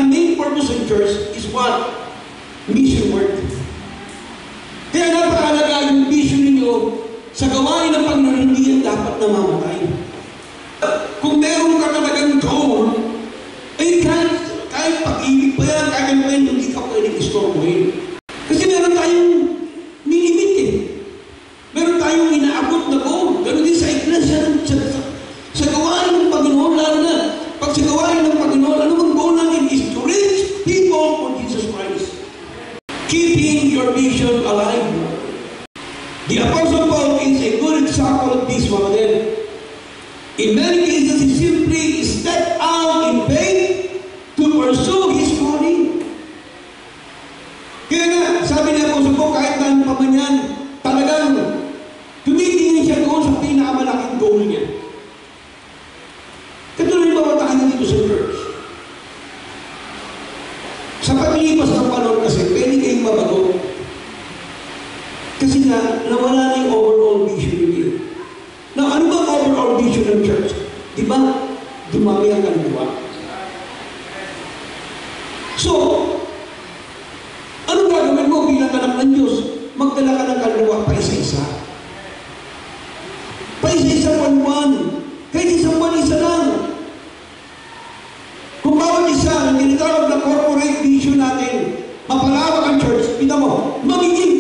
ang main purpose of church is what? Mission work. Kaya napakalaga yung vision ninyo sa gawain ng Panginoon, hindi yan dapat namamatay. Kung meron ka talagang goal, ay kahit pag-ibig pa yan, kahit pa yan, hindi ka pwedeng istorbohin. Kasi meron tayong nilimit eh. Meron tayong inaabot na goal. Ganon din sa iglesia, sa gawain ng Panginoon, lalo na pag sa gawain ng Panginoon, ano bang goal natin is to reach people for Jesus Christ. Keeping your vision alive. The Apostle Paul is a good example of this, mga din. In many cases, he simply stepped out in faith to pursue his calling. Kaya nga, sabi niya Apostle Paul, kahit na pa man yan, talagang tumitingin siya doon sa pinakamalaking goal niya. Katuloy ba tayo dito sa church? Sa paglipas ng panahon kasi, pwede kayong mabago. Kasi nga, nawala na yung overall vision niyo. Now, ano ba overall vision ng church? Di ba, dumami ang kaluluwa? So, ano gagawin mo bilang anak ng Diyos? Magdala ka ng kaluluwa pa isa-isa. Pa isa-isa buwan-buwan. Kahit isang buwan, isa lang. Kung bawat isa, ang tinatawag na corporate vision natin, mapalawak ang church, kita mo, magiging